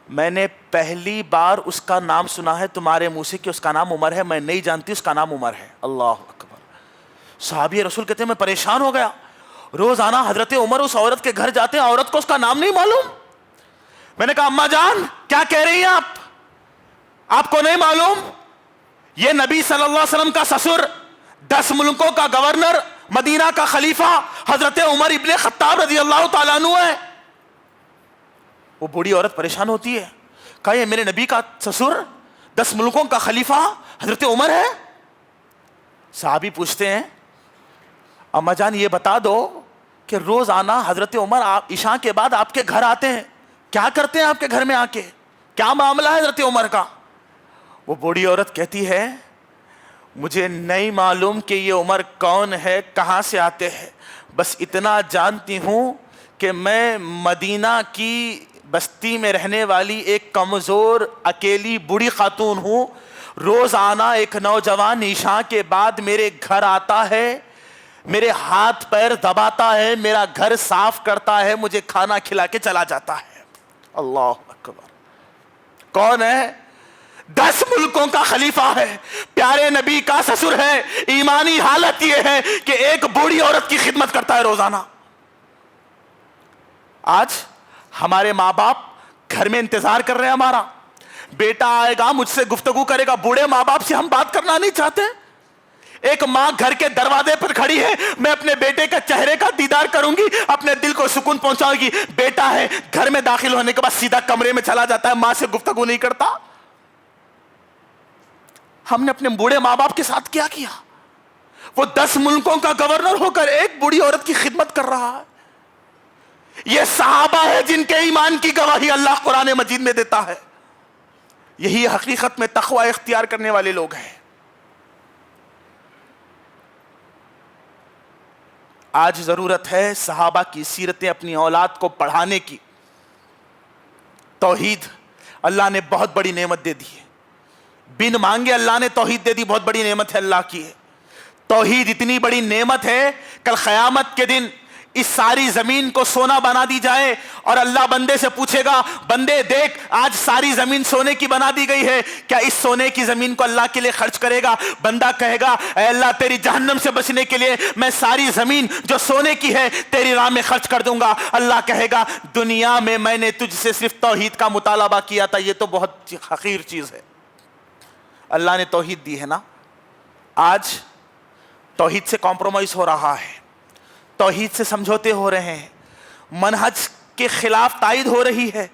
میں نے پہلی بار اس کا نام سنا ہے تمہارے منہ سے کہ اس کا نام عمر ہے، میں نہیں جانتی اس کا نام عمر ہے۔ اللہ اکبر۔ صحابی رسول کہتے ہیں میں پریشان ہو گیا، روزانہ حضرت عمر اس عورت کے گھر جاتے ہیں، عورت کو اس کا نام نہیں معلوم۔ میں نے کہا اماں جان کیا کہہ رہی ہیں آپ کو نہیں معلوم؟ یہ نبی صلی اللہ علیہ وسلم کا سسر، 10 ملکوں کا گورنر، مدینہ کا خلیفہ حضرت عمر ابن خطاب رضی اللہ تعالیٰ عنہ ہے۔ وہ بوڑھی عورت پریشان ہوتی ہے، کہا یہ میرے نبی کا سسر 10 ملکوں کا خلیفہ حضرت عمر ہے؟ صحابی پوچھتے ہیں اماں جان یہ بتا دو کہ روزانہ حضرت عمر عشاء کے بعد آپ کے گھر آتے ہیں، کیا کرتے ہیں آپ کے گھر میں آ کے، کیا معاملہ ہے حضرت عمر کا؟ وہ بوڑھی عورت کہتی ہے مجھے نہیں معلوم کہ یہ عمر کون ہے، کہاں سے آتے ہیں، بس اتنا جانتی ہوں کہ میں مدینہ کی بستی میں رہنے والی ایک کمزور اکیلی بوڑھی خاتون ہوں، روزانہ ایک نوجوان عشاء کے بعد میرے گھر آتا ہے، میرے ہاتھ پیر دباتا ہے، میرا گھر صاف کرتا ہے، مجھے کھانا کھلا کے چلا جاتا ہے۔ اللہ اکبر۔ کون ہے؟ 10 ملکوں کا خلیفہ ہے، پیارے نبی کا سسر ہے۔ ایمانی حالت یہ ہے کہ ایک بوڑھی عورت کی خدمت کرتا ہے روزانہ۔ آج ہمارے ماں باپ گھر میں انتظار کر رہے ہیں، ہمارا بیٹا آئے گا مجھ سے گفتگو کرے گا، بوڑھے ماں باپ سے ہم بات کرنا نہیں چاہتے۔ ایک ماں گھر کے دروازے پر کھڑی ہے، میں اپنے بیٹے کا چہرے کا دیدار کروں گی، اپنے دل کو سکون پہنچاؤں گی۔ بیٹا ہے گھر میں داخل ہونے کے بعد سیدھا کمرے میں چلا جاتا ہے، ماں سے گفتگو نہیں کرتا۔ ہم نے اپنے بوڑھے ماں باپ کے ساتھ کیا کیا؟ وہ 10 ملکوں کا گورنر ہو کر ایک بوڑھی عورت کی خدمت کر رہا ہے۔ یہ صحابہ ہے جن کے ایمان کی گواہی اللہ قرآن مجید میں دیتا ہے۔ یہی حقیقت میں تقوی اختیار کرنے والے لوگ ہیں۔ آج ضرورت ہے صحابہ کی سیرتیں اپنی اولاد کو پڑھانے کی۔ توحید اللہ نے بہت بڑی نعمت دے دی ہے، بن مانگے اللہ نے توحید دے دی، بہت بڑی نعمت ہے اللہ کی ہے۔ توحید اتنی بڑی نعمت ہے، کل قیامت کے دن اس ساری زمین کو سونا بنا دی جائے اور اللہ بندے سے پوچھے گا بندے دیکھ آج ساری زمین سونے کی بنا دی گئی ہے, کیا اس سونے کی زمین کو اللہ کے لیے خرچ کرے گا؟ بندہ کہے گا اے اللہ تیری جہنم سے بچنے کے لیے میں ساری زمین جو سونے کی ہے تیری راہ میں خرچ کر دوں گا. اللہ کہے گا دنیا میں نے تجھ سے صرف توحید کا مطالبہ کیا تھا, یہ تو بہت حقیر چیز ہے. اللہ نے توحید دی ہے نا, آج توحید سے کمپرومائز ہو رہا ہے, توحید سے سمجھوتے ہو رہے ہیں, منہج کے خلاف تائید ہو رہی ہے.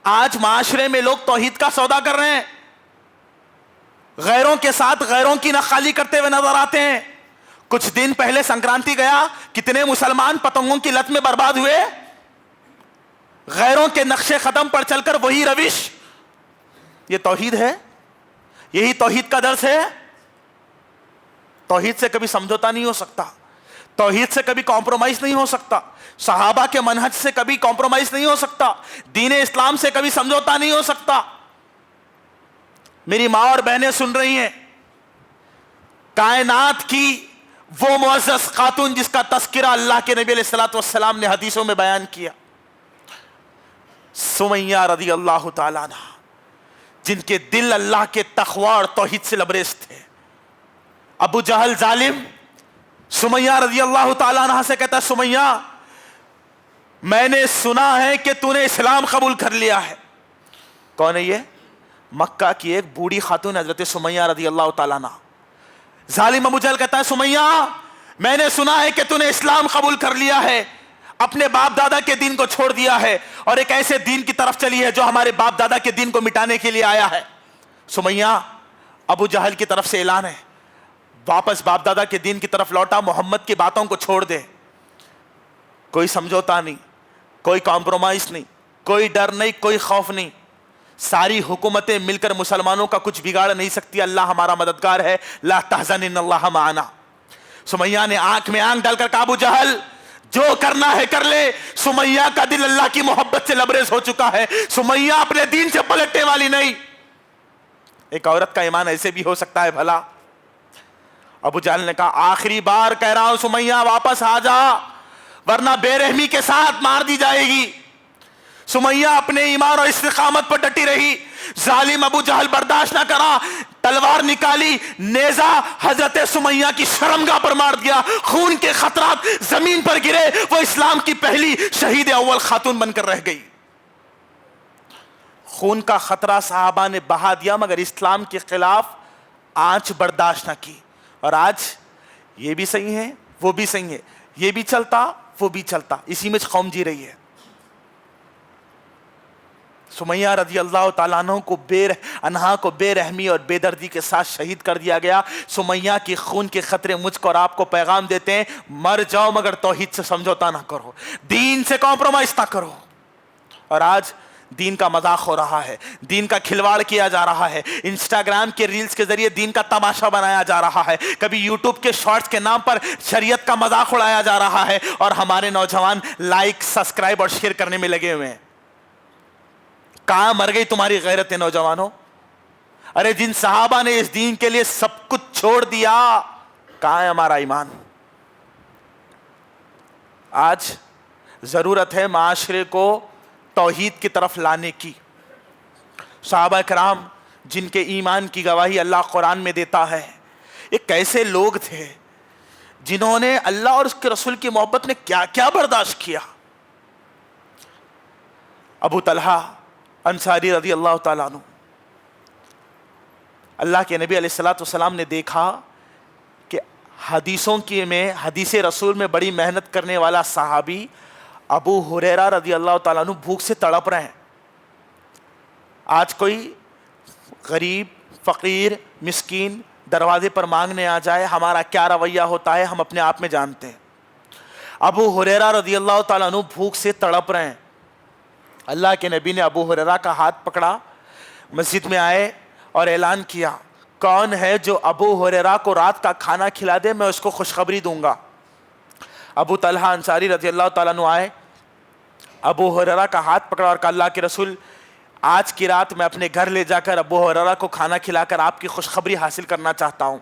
آج معاشرے میں لوگ توحید کا سودا کر رہے ہیں, غیروں کے ساتھ غیروں کی نخالی کرتے ہوئے نظر آتے ہیں. کچھ دن پہلے سنکرانتی گیا, کتنے مسلمان پتنگوں کی لت میں برباد ہوئے, غیروں کے نقش قدم پر چل کر وہی روش. یہ توحید ہے؟ یہی توحید کا درس ہے؟ توحید سے کبھی سمجھوتا نہیں ہو سکتا, توحید سے کبھی کمپرومائز نہیں ہو سکتا, صحابہ کے منہج سے کبھی کمپرومائز نہیں ہو سکتا, دین اسلام سے کبھی سمجھوتا نہیں ہو سکتا. میری ماں اور بہنیں سن رہی ہیں, کائنات کی وہ معزز خاتون جس کا تذکرہ اللہ کے نبی علیہ الصلوۃ والسلام نے حدیثوں میں بیان کیا, سمیہ رضی اللہ تعالیٰ عنہ, جن کے دل اللہ کے تقوی اور توحید سے لبریز تھے. ابو جہل ظالم سمیہ رضی اللہ تعالیٰ عنہ سے کہتا ہے سمیہ میں نے سنا ہے کہ تو نے اسلام قبول کر لیا ہے. کون ہے یہ؟ مکہ کی ایک بوڑھی خاتون حضرت سمیہ رضی اللہ تعالیٰ عنہ. ظالم ابو جہل کہتا ہے سمیہ میں نے سنا ہے کہ تو نے اسلام قبول کر لیا ہے, اپنے باپ دادا کے دین کو چھوڑ دیا ہے اور ایک ایسے دین کی طرف چلی ہے جو ہمارے باپ دادا کے دین کو مٹانے کے لیے آیا ہے. سمیہ ابو جہل کی طرف سے اعلان ہے, واپس باپ دادا کے دین کی طرف لوٹا, محمد کی باتوں کو چھوڑ دے. کوئی سمجھوتا نہیں, کوئی کمپرومائز نہیں, کوئی ڈر نہیں, کوئی خوف نہیں. ساری حکومتیں مل کر مسلمانوں کا کچھ بگاڑ نہیں سکتی, اللہ ہمارا مددگار ہے. لا تحزن ان اللہ معنا. سمیہ نے آنکھ میں آنکھ ڈال کر کہا ابو جہل جو کرنا ہے کر لے. سمیہ کا دل اللہ کی محبت سے لبریز ہو چکا ہے, سمیہ اپنے دین سے پلٹنے والی نہیں. ایک عورت کا ایمان ایسے بھی ہو سکتا ہے بھلا. ابو جہل نے کہا آخری بار کہہ رہا ہوں سمیہ واپس آ جا ورنہ بے رحمی کے ساتھ مار دی جائے گی. سمیہ اپنے ایمان اور استقامت پر ڈٹی رہی. ظالم ابو جہل برداشت نہ کرا, تلوار نکالی, نیزہ حضرت سمیہ کی شرمگاہ پر مار دیا. خون کے خطرات زمین پر گرے, وہ اسلام کی پہلی شہید اول خاتون بن کر رہ گئی. خون کا خطرہ صحابہ نے بہا دیا مگر اسلام کے خلاف آنچ برداشت نہ کی. اور آج یہ بھی صحیح ہے وہ بھی صحیح ہے, یہ بھی چلتا وہ بھی چلتا, اسی میں قوم جی رہی ہے. سمیہ رضی اللہ تعالیٰ عنہ کو بے رحمی اور بے دردی کے ساتھ شہید کر دیا گیا. سمیہ کی خون کے خطرے مجھ کو اور آپ کو پیغام دیتے ہیں, مر جاؤ مگر توحید سے سمجھوتا نہ کرو, دین سے کمپرومائز نہ کرو. اور آج دین کا مذاق ہو رہا ہے, دین کا کھلواڑ کیا جا رہا ہے, انسٹاگرام کے ریلز کے ذریعے دین کا تماشا بنایا جا رہا ہے, کبھی یوٹیوب کے شارٹس کے نام پر شریعت کا مذاق اڑایا جا رہا ہے, اور ہمارے نوجوان لائک سبسکرائب اور شیئر کرنے میں لگے ہوئے ہیں. کہاں مر گئی تمہاری غیرت نوجوانوں؟ ارے جن صحابہ نے اس دین کے لیے سب کچھ چھوڑ دیا, کہاں ہے ہمارا ایمان؟ آج ضرورت ہے معاشرے کو توحید کی طرف لانے کی. صحابہ کرام جن کے ایمان کی گواہی اللہ قرآن میں دیتا ہے, ایک ایسے لوگ تھے جنہوں نے اللہ اور اس کے رسول کی محبت میں کیا کیا برداشت کیا. ابو طلحہ انصاری رضی اللہ تعالیٰ عنہ, اللہ کے نبی علیہ الصلوۃ والسلام نے دیکھا کہ حدیث رسول میں بڑی محنت کرنے والا صحابی ابو ہریرہ رضی اللہ تعالیٰ عنہ بھوک سے تڑپ رہے ہیں. آج کوئی غریب فقیر مسکین دروازے پر مانگنے آ جائے, ہمارا کیا رویہ ہوتا ہے ہم اپنے آپ میں جانتے ہیں. ابو ہریرہ رضی اللہ تعالیٰ عنہ بھوک سے تڑپ رہے ہیں. اللہ کے نبی نے ابو ہریرہ کا ہاتھ پکڑا, مسجد میں آئے اور اعلان کیا, کون ہے جو ابو ہریرہ کو رات کا کھانا کھلا دے, میں اس کو خوشخبری دوں گا. ابو طلحہ انصاری رضی اللہ تعالیٰ عنہ آئے, ابو ہریرہ کا ہاتھ پکڑا اور کہا اللہ کے رسول آج کی رات میں اپنے گھر لے جا کر ابو ہریرہ کو کھانا کھلا کر آپ کی خوشخبری حاصل کرنا چاہتا ہوں.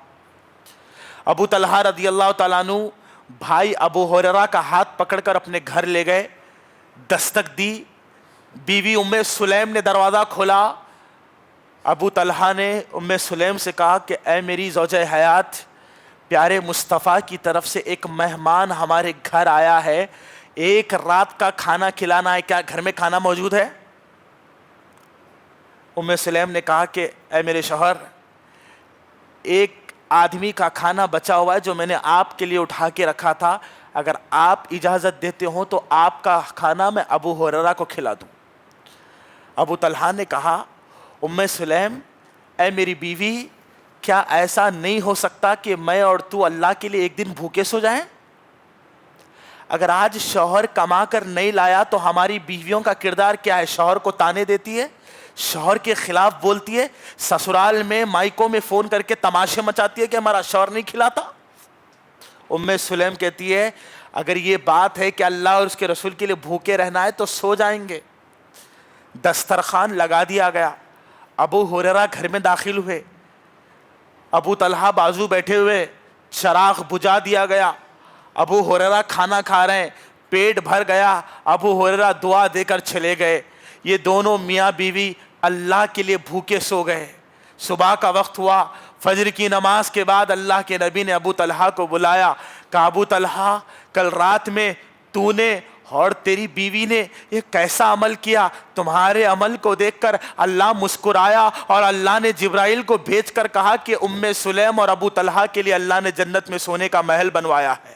ابو طلحہ رضی اللہ تعالیٰ عنہ بھائی ابو ہریرہ کا ہاتھ پکڑ کر اپنے گھر لے گئے. دستک دی, بیوی ام سلیم نے دروازہ کھولا. ابو طلحہ نے ام سلیم سے کہا کہ اے میری زوجہ حیات, پیارے مصطفیٰ کی طرف سے ایک مہمان ہمارے گھر آیا ہے, ایک رات کا کھانا کھلانا ہے, کیا گھر میں کھانا موجود ہے؟ ام سلیم نے کہا کہ اے میرے شوہر, ایک آدمی کا کھانا بچا ہوا ہے جو میں نے آپ کے لیے اٹھا کے رکھا تھا, اگر آپ اجازت دیتے ہو تو آپ کا کھانا میں ابو ہریرہ کو کھلا دوں. ابو طلحہ نے کہا ام سلیم اے میری بیوی, کیا ایسا نہیں ہو سکتا کہ میں اور تو اللہ کے لیے ایک دن بھوکے سو جائیں؟ اگر آج شوہر کما کر نہیں لایا تو ہماری بیویوں کا کردار کیا ہے؟ شوہر کو تانے دیتی ہے, شوہر کے خلاف بولتی ہے, سسرال میں مائکوں میں فون کر کے تماشے مچاتی ہے کہ ہمارا شوہر نہیں کھلاتا. ام سلیم کہتی ہے اگر یہ بات ہے کہ اللہ اور اس کے رسول کے لیے بھوکے رہنا ہے تو سو جائیں گے. دسترخوان لگا دیا گیا, ابو ہریرہ گھر میں داخل ہوئے, ابو طلحہ بازو بیٹھے ہوئے, چراغ بجھا دیا گیا. ابو ہریرہ کھانا کھا رہے ہیں, پیٹ بھر گیا, ابو ہریرہ دعا دے کر چلے گئے. یہ دونوں میاں بیوی اللہ کے لیے بھوکے سو گئے. صبح کا وقت ہوا, فجر کی نماز کے بعد اللہ کے نبی نے ابو طلحہ کو بلایا, کہا ابو طلحہ کل رات میں تو نے اور تیری بیوی نے یہ کیسا عمل کیا؟ تمہارے عمل کو دیکھ کر اللہ مسکرایا اور اللہ نے جبرائیل کو بھیج کر کہا کہ ام سلیم اور ابو طلحہ کے لیے اللہ نے جنت میں سونے کا محل بنوایا ہے.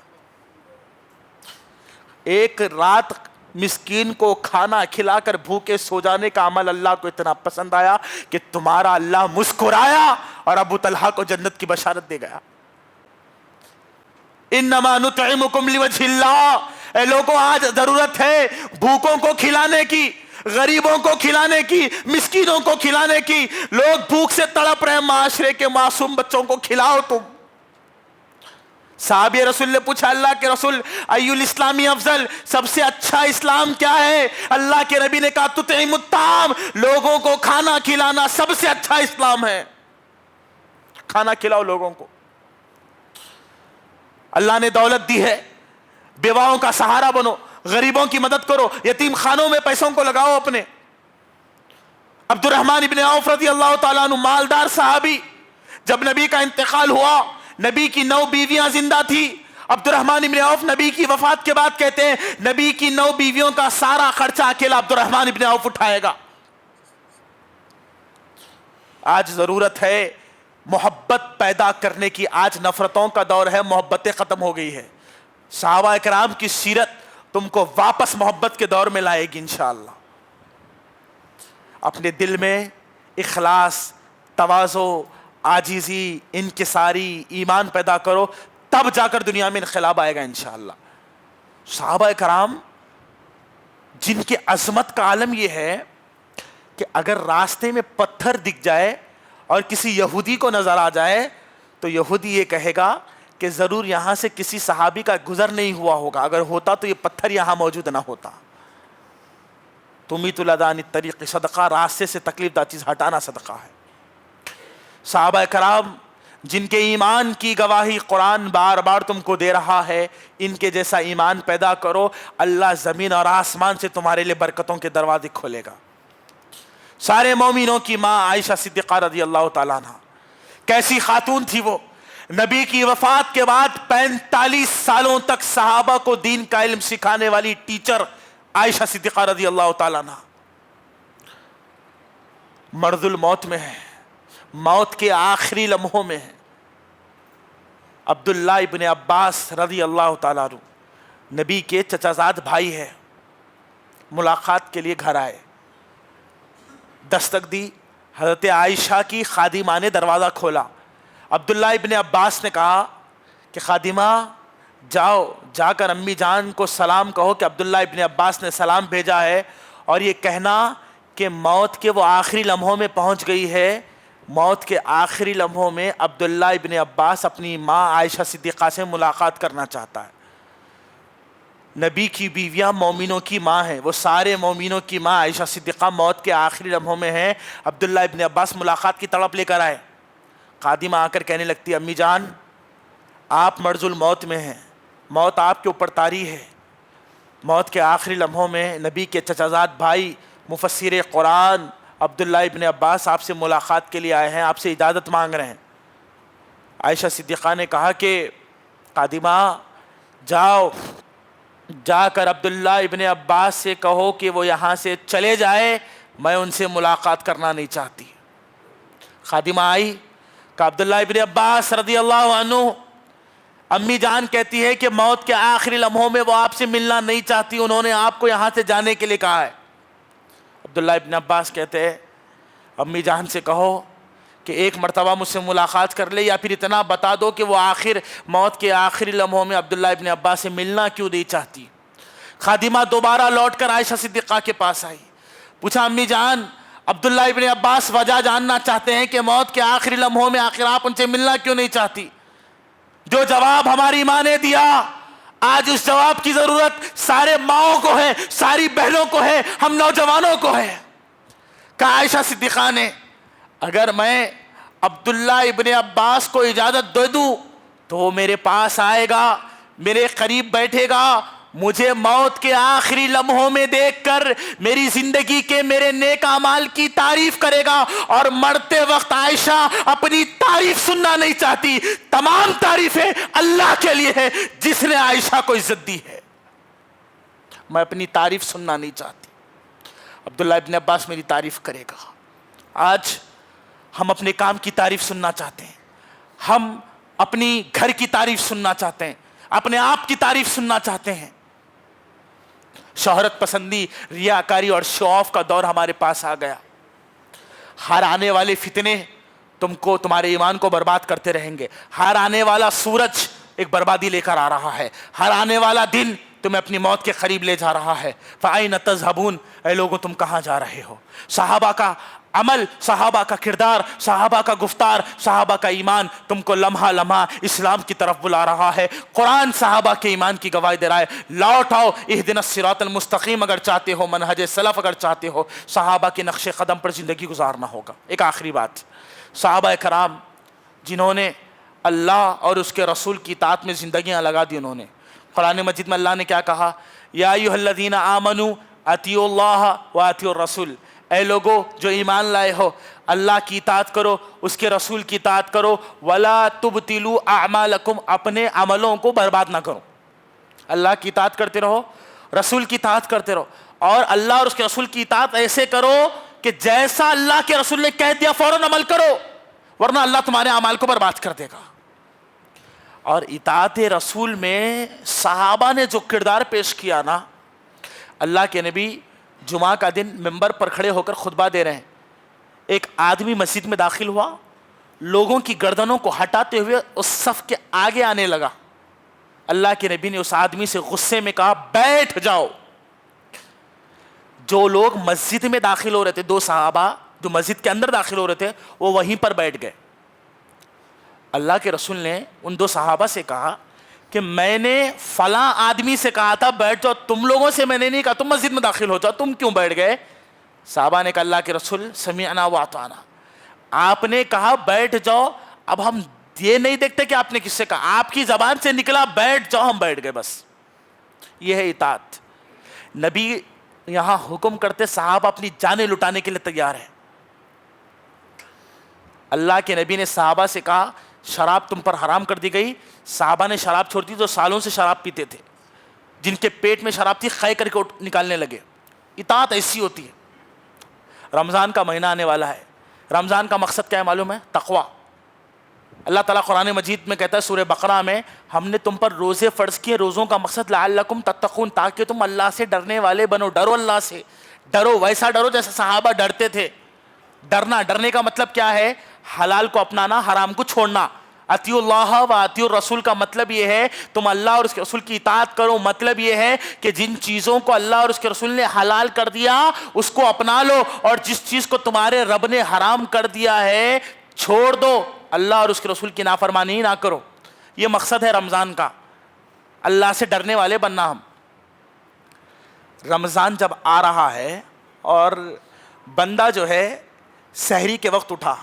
ایک رات مسکین کو کھانا کھلا کر بھوکے سو جانے کا عمل اللہ کو اتنا پسند آیا کہ تمہارا اللہ مسکرایا اور ابو طلحہ کو جنت کی بشارت دے گیا. انما نطعمکم لوجہ اللہ, اے لوگوں آج ضرورت ہے بھوکوں کو کھلانے کی, غریبوں کو کھلانے کی, مسکینوں کو کھلانے کی. لوگ بھوک سے تڑپ رہے ہیں, معاشرے کے معصوم بچوں کو کھلاؤ تم. صحابی رسول نے پوچھا اللہ کے رسول ایو الاسلامی افضل, سب سے اچھا اسلام کیا ہے؟ اللہ کے نبی نے کہا تطعم الطعام, لوگوں کو کھانا کھلانا سب سے اچھا اسلام ہے. کھانا کھلاؤ لوگوں کو. اللہ نے دولت دی ہے, بیواؤں کا سہارا بنو, غریبوں کی مدد کرو, یتیم خانوں میں پیسوں کو لگاؤ اپنے. عبد الرحمن ابن عوف رضی اللہ تعالیٰ عنہ مالدار صحابی, جب نبی کا انتقال ہوا نبی کی 9 بیویاں زندہ تھی. عبد الرحمن ابن عوف نبی کی وفات کے بعد کہتے ہیں نبی کی 9 بیویوں کا سارا خرچہ اکیلا عبد الرحمن ابن عوف اٹھائے گا. آج ضرورت ہے محبت پیدا کرنے کی, آج نفرتوں کا دور ہے, محبتیں ختم ہو گئی ہے. صحابہ اکرام کی سیرت تم کو واپس محبت کے دور میں لائے گی انشاءاللہ. اپنے دل میں اخلاص, تواضع, عاجزی, انکساری, ایمان پیدا کرو, تب جا کر دنیا میں انقلاب آئے گا انشاءاللہ. صحابہ کرام جن کی عظمت کا عالم یہ ہے کہ اگر راستے میں پتھر دکھ جائے اور کسی یہودی کو نظر آ جائے تو یہودی یہ کہے گا کہ ضرور یہاں سے کسی صحابی کا گزر نہیں ہوا ہوگا, اگر ہوتا تو یہ پتھر یہاں موجود نہ ہوتا. تمیت الادان الطریق صدقہ, راستے سے تکلیف دہ چیز ہٹانا صدقہ ہے. صحابہ کرام جن کے ایمان کی گواہی قرآن بار بار تم کو دے رہا ہے, ان کے جیسا ایمان پیدا کرو, اللہ زمین اور آسمان سے تمہارے لیے برکتوں کے دروازے کھولے گا. سارے مومنوں کی ماں عائشہ صدیقہ رضی اللہ تعالیٰ عنہ, کیسی خاتون تھی وہ. نبی کی وفات کے بعد 45 سالوں تک صحابہ کو دین کا علم سکھانے والی ٹیچر عائشہ صدیقہ رضی اللہ تعالیٰ عنہ مرض الموت میں ہے, موت کے آخری لمحوں میں ہے. عبداللہ ابن عباس رضی اللہ تعالیٰ عنہ نبی کے چچا زاد بھائی ہے, ملاقات کے لیے گھر آئے. دستک دی, حضرت عائشہ کی خادمہ نے دروازہ کھولا. عبداللہ ابن عباس نے کہا کہ خادمہ جاؤ, جا کر امی جان کو سلام کہو کہ عبداللہ ابن عباس نے سلام بھیجا ہے, اور یہ کہنا کہ موت کے وہ آخری لمحوں میں پہنچ گئی ہے. موت کے آخری لمحوں میں عبداللہ ابن عباس اپنی ماں عائشہ صدیقہ سے ملاقات کرنا چاہتا ہے. نبی کی بیویاں مومنوں کی ماں ہیں, وہ سارے مومنوں کی ماں عائشہ صدیقہ موت کے آخری لمحوں میں ہیں. عبداللہ ابن عباس ملاقات کی تڑپ لے کر آئے. خادمہ آ کر کہنے لگتی امی جان آپ مرض الموت میں ہیں, موت آپ کے اوپر طاری ہے. موت کے آخری لمحوں میں نبی کے چچازاد بھائی مفسر قرآن عبداللہ ابن عباس آپ سے ملاقات کے لیے آئے ہیں, آپ سے اجازت مانگ رہے ہیں. عائشہ صدیقہ نے کہا کہ قادمہ جاؤ, جا کر عبداللہ ابن عباس سے کہو کہ وہ یہاں سے چلے جائے, میں ان سے ملاقات کرنا نہیں چاہتی. خادمہ آئی, کہ عبداللہ ابن عباس رضی اللہ عنہ, امی جان کہتی ہے کہ موت کے آخری لمحوں میں وہ آپ سے ملنا نہیں چاہتی, انہوں نے آپ کو یہاں سے جانے کے لیے کہا ہے. عبداللہ ابن عباس کہتے ہیں امی جان سے کہو کہ ایک مرتبہ مجھ سے ملاقات کر لے, یا پھر اتنا بتا دو کہ وہ موت کے آخری لمحوں میں عبداللہ ابن عباس سے ملنا کیوں نہیں چاہتی. خادمہ دوبارہ لوٹ کر عائشہ صدیقہ کے پاس آئی, پوچھا امی جان عبداللہ ابن عباس وجہ جاننا چاہتے ہیں کہ موت کے آخری لمحوں میں آخر آپ ان سے ملنا کیوں نہیں چاہتی. جو جواب ہماری ماں نے دیا, آج اس جواب کی ضرورت سارے ماؤں کو ہے, ساری بہنوں کو ہے, ہم نوجوانوں کو ہے. کہا عائشہ صدیقہ نے اگر میں عبداللہ ابن عباس کو اجازت دے دوں تو وہ میرے پاس آئے گا, میرے قریب بیٹھے گا, مجھے موت کے آخری لمحوں میں دیکھ کر میری زندگی کے میرے نیک اعمال کی تعریف کرے گا, اور مرتے وقت عائشہ اپنی تعریف سننا نہیں چاہتی. تمام تعریفیں اللہ کے لیے ہے جس نے عائشہ کو عزت دی ہے, میں اپنی تعریف سننا نہیں چاہتی. عبداللہ ابن عباس میری تعریف کرے گا. آج ہم اپنے کام کی تعریف سننا چاہتے ہیں, ہم اپنی گھر کی تعریف سننا چاہتے ہیں, اپنے آپ کی تعریف سننا چاہتے ہیں. شہرت پسندی, ریاکاری اور شو آف کا دور ہمارے پاس آ گیا. ہر آنے والے فتنے تمہارے ایمان کو برباد کرتے رہیں گے. ہر آنے والا سورج ایک بربادی لے کر آ رہا ہے. ہر آنے والا دن تمہیں اپنی موت کے قریب لے جا رہا ہے. فَأَيْنَ تَذْهَبُونَ, اے لوگوں تم کہاں جا رہے ہو؟ صحابہ کا عمل, صحابہ کا کردار, صحابہ کا گفتار, صحابہ کا ایمان تم کو لمحہ لمحہ اسلام کی طرف بلا رہا ہے. قرآن صحابہ کے ایمان کی گواہی دے رہا ہے. لوٹ آؤ اہدنا الصراط المستقیم اگر چاہتے ہو, منہج سلف اگر چاہتے ہو, صحابہ کے نقش قدم پر زندگی گزارنا ہوگا. ایک آخری بات, صحابہ کرام جنہوں نے اللہ اور اس کے رسول کی اطاعت میں زندگیاں لگا دی, انہوں نے قرآن مجید میں اللہ نے کیا کہا, یا ایھا الذین آمنوا اطیعوا اللہ واطیعوا الرسول, اے لوگو جو ایمان لائے ہو اللہ کی اطاعت کرو, اس کے رسول کی اطاعت کرو. ولا تبطلوا اعمالکم, اپنے عملوں کو برباد نہ کرو. اللہ کی اطاعت کرتے رہو, رسول کی اطاعت کرتے رہو, اور اللہ اور اس کے رسول کی اطاعت ایسے کرو کہ جیسا اللہ کے رسول نے کہہ دیا فوراً عمل کرو, ورنہ اللہ تمہارے اعمال کو برباد کر دے گا. اور اطاعت رسول میں صحابہ نے جو کردار پیش کیا نا, اللہ کے نبی جمعہ کا دن ممبر پر کھڑے ہو کر خطبہ دے رہے ہیں, ایک آدمی مسجد میں داخل ہوا, لوگوں کی گردنوں کو ہٹاتے ہوئے اس صف کے آگے آنے لگا. اللہ کے نبی نے اس آدمی سے غصے میں کہا بیٹھ جاؤ. جو لوگ مسجد میں داخل ہو رہے تھے, دو صحابہ جو مسجد کے اندر داخل ہو رہے تھے, وہ وہیں پر بیٹھ گئے. اللہ کے رسول نے ان دو صحابہ سے کہا کہ میں نے فلاں آدمی سے کہا تھا بیٹھ جاؤ, تم لوگوں سے میں نے نہیں کہا تم مسجد میں داخل ہو جاؤ, تم کیوں بیٹھ گئے؟ صحابہ نے کہا اللہ کے رسول سمعنا واطعنا, آپ نے کہا بیٹھ جاؤ, اب ہم یہ نہیں دیکھتے کہ آپ نے کس سے کہا, آپ کی زبان سے نکلا بیٹھ جاؤ, ہم بیٹھ گئے, بس یہ ہے اطاعت. نبی یہاں حکم کرتے, صحابہ اپنی جانیں لٹانے کے لیے تیار ہیں. اللہ کے نبی نے صحابہ سے کہا شراب تم پر حرام کر دی گئی. صحابہ نے شراب چھوڑ دی, جو سالوں سے شراب پیتے تھے, جن کے پیٹ میں شراب تھی, خے کر کے نکالنے لگے. اطاعت ایسی ہوتی ہے. رمضان کا مہینہ آنے والا ہے, رمضان کا مقصد کیا ہے معلوم ہے؟ تقوی. اللہ تعالیٰ قرآن مجید میں کہتا ہے سورہ بقرہ میں, ہم نے تم پر روزے فرض کیے, روزوں کا مقصد لعلکم تتقون, تاکہ تم اللہ سے ڈرنے والے بنو. ڈرو اللہ سے, ڈرو ویسا ڈرو جیسے صحابہ ڈرتے تھے. ڈرنے کا مطلب کیا ہے؟ حلال کو اپنانا, حرام کو چھوڑنا. اطیعوا اللہ و اطیعوا الرسول کا مطلب یہ ہے تم اللہ اور اس کے رسول کی اطاعت کرو. مطلب یہ ہے کہ جن چیزوں کو اللہ اور اس کے رسول نے حلال کر دیا اس کو اپنا لو, اور جس چیز کو تمہارے رب نے حرام کر دیا ہے چھوڑ دو. اللہ اور اس کے رسول کی نافرمانی نہ کرو. یہ مقصد ہے رمضان کا, اللہ سے ڈرنے والے بننا. ہم رمضان جب آ رہا ہے اور بندہ جو ہے سحری کے وقت اٹھا,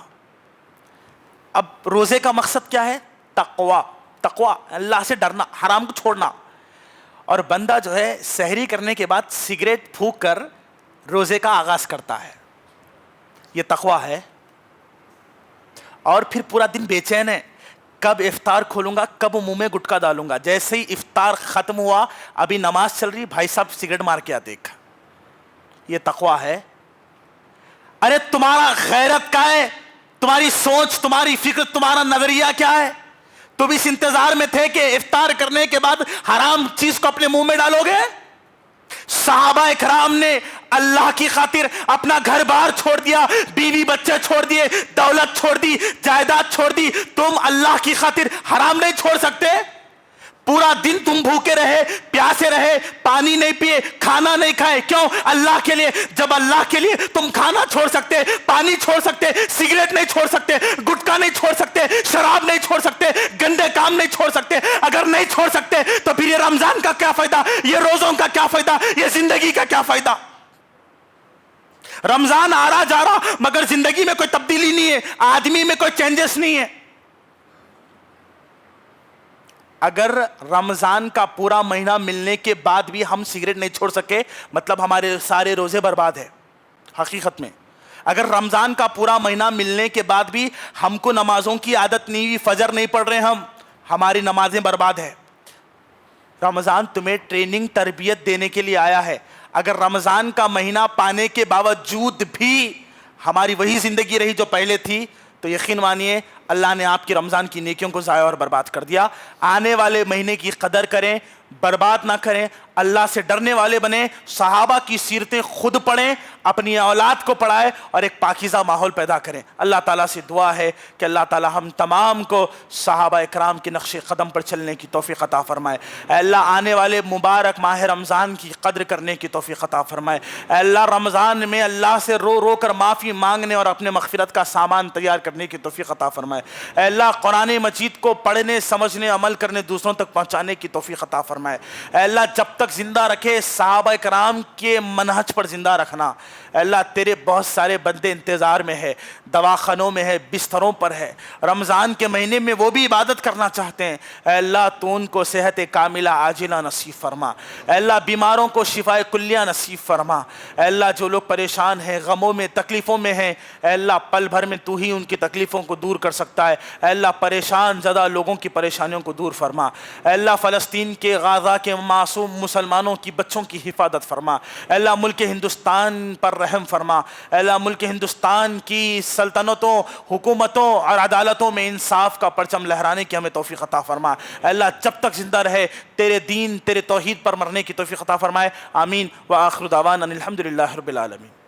اب روزے کا مقصد کیا ہے؟ تقوی. تقویٰ، اللہ سے ڈرنا، حرام کو چھوڑنا. اور بندہ جو ہے سحری کرنے کے بعد سگریٹ پھونک کر روزے کا آغاز کرتا ہے، یہ تقویٰ ہے. اور پھر پورا دن بے چین ہے، کب افطار کھولوں گا، کب منہ میں گٹکا ڈالوں گا. جیسے ہی افطار ختم ہوا، ابھی نماز چل رہی، بھائی صاحب سگریٹ مار کے دیکھ، یہ تقویٰ ہے. ارے تمہارا غیرت کیا ہے، تمہاری سوچ، تمہاری فکر، تمہارا نظریہ کیا ہے؟ تم اس انتظار میں تھے کہ افطار کرنے کے بعد حرام چیز کو اپنے منہ میں ڈالو گے؟ صحابہ اکرام نے اللہ کی خاطر اپنا گھر بار چھوڑ دیا، بیوی بچے چھوڑ دیے، دولت چھوڑ دی، جائیداد چھوڑ دی. تم اللہ کی خاطر حرام نہیں چھوڑ سکتے؟ پورا دن تم بھوکے رہے، پیاسے رہے، پانی نہیں پیے، کھانا نہیں کھائے، کیوں؟ اللہ کے لیے. جب اللہ کے لیے تم کھانا چھوڑ سکتے، پانی چھوڑ سکتے، سگریٹ نہیں چھوڑ سکتے، گٹکا نہیں چھوڑ سکتے، شراب نہیں چھوڑ سکتے، گندے کام نہیں چھوڑ سکتے، اگر نہیں چھوڑ سکتے تو پھر یہ رمضان کا کیا فائدہ، یہ روزوں کا کیا فائدہ، یہ زندگی کا کیا فائدہ؟ رمضان آ رہا جا رہا مگر زندگی میں کوئی تبدیلی نہیں ہے، آدمی میں کوئی چینجز نہیں ہے. اگر رمضان کا پورا مہینہ ملنے کے بعد بھی ہم سگریٹ نہیں چھوڑ سکے، مطلب ہمارے سارے روزے برباد ہیں. حقیقت میں اگر رمضان کا پورا مہینہ ملنے کے بعد بھی ہم کو نمازوں کی عادت نہیں ہوئی، فجر نہیں پڑھ رہے ہماری نمازیں برباد ہیں. رمضان تمہیں ٹریننگ، تربیت دینے کے لیے آیا ہے. اگر رمضان کا مہینہ پانے کے باوجود بھی ہماری وہی زندگی رہی جو پہلے تھی تو یقین مانیے اللہ نے آپ کی رمضان کی نیکیوں کو ضائع اور برباد کر دیا. آنے والے مہینے کی قدر کریں، برباد نہ کریں، اللہ سے ڈرنے والے بنیں، صحابہ کی سیرتیں خود پڑھیں، اپنی اولاد کو پڑھائیں اور ایک پاکیزہ ماحول پیدا کریں. اللہ تعالیٰ سے دعا ہے کہ اللہ تعالیٰ ہم تمام کو صحابہ اکرام کے نقش قدم پر چلنے کی توفیق عطا فرمائے. اے اللہ آنے والے مبارک ماہ رمضان کی قدر کرنے کی توفیق عطا فرمائے. اے اللہ رمضان میں اللہ سے رو رو کر معافی مانگنے اور اپنے مغفرت کا سامان تیار کرنے کی توفیق عطا فرمائے. اے اللہ قرآن مجید کو پڑھنے، سمجھنے، عمل کرنے، دوسروں تک پہنچانے کی توفیق عطا فرمائے. اے اللہ جب تک زندہ رکھے صحابہ کرام کے منہج پر زندہ رکھنا. اے اللہ تیرے بہت سارے بندے انتظار میں ہے، دواخانوں میں ہے، بستروں پر ہے، رمضان کے مہینے میں وہ بھی عبادت کرنا چاہتے ہیں. اے اللہ تو ان کو صحت کاملہ عاجلہ نصیب فرما. اے اللہ بیماروں کو شفائے کلیہ نصیب فرما. اے اللہ جو لوگ پریشان ہیں، غموں میں، تکلیفوں میں ہیں، اے اللہ پل بھر میں تو ہی ان کی تکلیفوں کو دور کر سکتا ہے. اے اللہ پریشان زدہ لوگوں کی پریشانیوں کو دور فرما. اے اللہ فلسطین کے، غزہ کے معصوم مسلمانوں کی بچوں کی حفاظت فرما. اے اللہ ملک ہندوستان پر رحم فرما. اے اللہ ملک ہندوستان کی سلطنتوں، حکومتوں اور عدالتوں میں انصاف کا پرچم لہرانے کی ہمیں توفیق عطا فرما. اے اللہ جب تک زندہ رہے تیرے دین، تیرے توحید پر مرنے کی توفیق عطا فرمائے. آمین. وآخر دعوانا الحمدللہ رب العالمین.